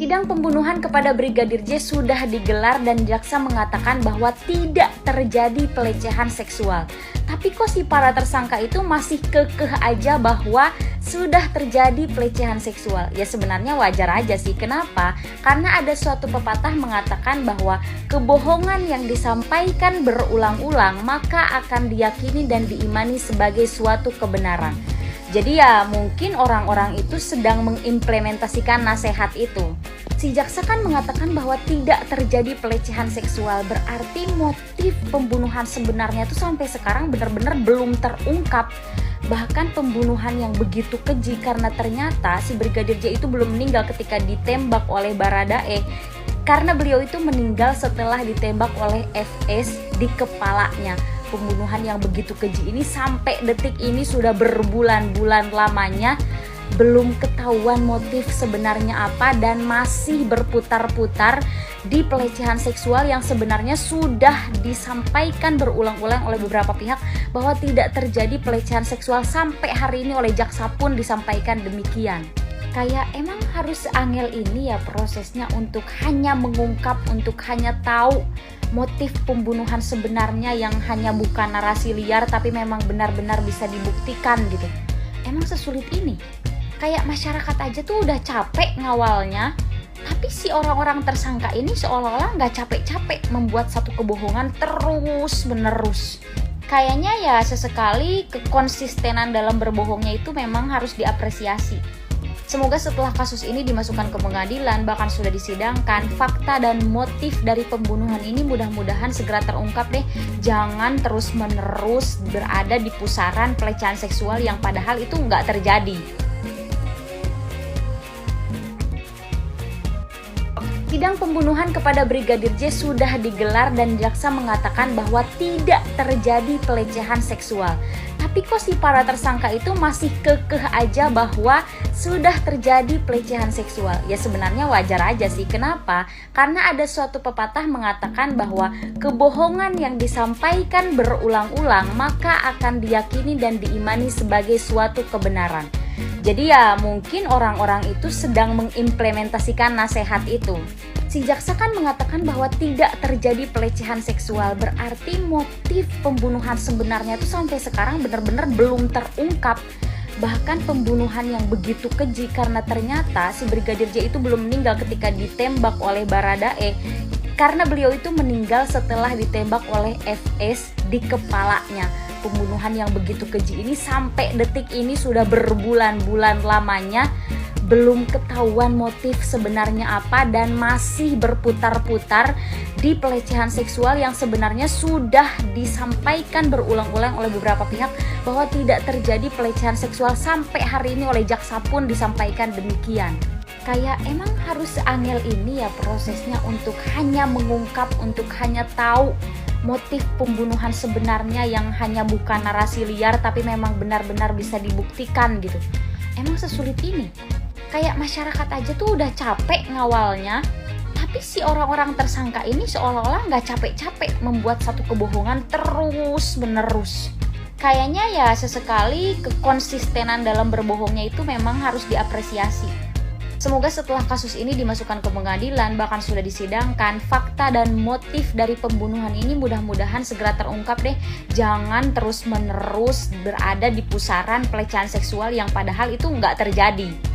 Sidang pembunuhan kepada Brigadir J sudah digelar dan jaksa mengatakan bahwa tidak terjadi pelecehan seksual. Tapi kok si para tersangka itu masih kekeh aja bahwa sudah terjadi pelecehan seksual? Ya sebenarnya wajar aja sih. Kenapa? Karena ada suatu pepatah mengatakan bahwa kebohongan yang disampaikan berulang-ulang maka akan diyakini dan diimani sebagai suatu kebenaran. Jadi ya mungkin orang-orang itu sedang mengimplementasikan nasihat itu. Si jaksa kan mengatakan bahwa tidak terjadi pelecehan seksual, berarti motif pembunuhan sebenarnya itu sampai sekarang benar-benar belum terungkap. Bahkan pembunuhan yang begitu keji karena ternyata si Brigadir J itu belum meninggal ketika ditembak oleh Baradae. Karena beliau itu meninggal setelah ditembak oleh FS di kepalanya. Pembunuhan yang begitu keji ini sampai detik ini sudah berbulan-bulan lamanya belum ketahuan motif sebenarnya apa dan masih berputar-putar di pelecehan seksual yang sebenarnya sudah disampaikan berulang-ulang oleh beberapa pihak bahwa tidak terjadi pelecehan seksual. Sampai hari ini oleh jaksa pun disampaikan demikian. Kayak emang harus seangel ini ya prosesnya untuk hanya mengungkap, untuk hanya tahu motif pembunuhan sebenarnya yang hanya bukan narasi liar tapi memang benar-benar bisa dibuktikan gitu. Emang sesulit ini? Kayak masyarakat aja tuh udah capek ngawalnya, tapi si orang-orang tersangka ini seolah-olah nggak capek-capek membuat satu kebohongan terus-menerus. Kayaknya ya sesekali kekonsistenan dalam berbohongnya itu memang harus diapresiasi. Semoga setelah kasus ini dimasukkan ke pengadilan, bahkan sudah disidangkan, fakta dan motif dari pembunuhan ini mudah-mudahan segera terungkap deh. Jangan terus-menerus berada di pusaran pelecehan seksual yang padahal itu nggak terjadi. Sidang pembunuhan kepada Brigadir J sudah digelar dan jaksa mengatakan bahwa tidak terjadi pelecehan seksual. Tapi kok si para tersangka itu masih kekeh aja bahwa sudah terjadi pelecehan seksual? Ya sebenarnya wajar aja sih. Kenapa? Karena ada suatu pepatah mengatakan bahwa kebohongan yang disampaikan berulang-ulang maka akan diyakini dan diimani sebagai suatu kebenaran. Jadi ya mungkin orang-orang itu sedang mengimplementasikan nasihat itu. Si jaksa kan mengatakan bahwa tidak terjadi pelecehan seksual, berarti motif pembunuhan sebenarnya itu sampai sekarang benar-benar belum terungkap. Bahkan pembunuhan yang begitu keji karena ternyata si Brigadir J itu belum meninggal ketika ditembak oleh Baradae. Karena beliau itu meninggal setelah ditembak oleh FS di kepalanya. Pembunuhan yang begitu keji ini sampai detik ini sudah berbulan-bulan lamanya belum ketahuan motif sebenarnya apa dan masih berputar-putar di pelecehan seksual yang sebenarnya sudah disampaikan berulang-ulang oleh beberapa pihak bahwa tidak terjadi pelecehan seksual. Sampai hari ini oleh jaksa pun disampaikan demikian. Kayak emang harus seangel ini ya prosesnya untuk hanya mengungkap, untuk hanya tahu motif pembunuhan sebenarnya yang hanya bukan narasi liar tapi memang benar-benar bisa dibuktikan gitu. Emang sesulit ini? Kayak masyarakat aja tuh udah capek ngawalnya, tapi si orang-orang tersangka ini seolah-olah nggak capek-capek membuat satu kebohongan terus-menerus. Kayaknya ya sesekali kekonsistenan dalam berbohongnya itu memang harus diapresiasi. Semoga setelah kasus ini dimasukkan ke pengadilan, bahkan sudah disidangkan, fakta dan motif dari pembunuhan ini mudah-mudahan segera terungkap deh. Jangan terus-menerus berada di pusaran pelecehan seksual yang padahal itu nggak terjadi.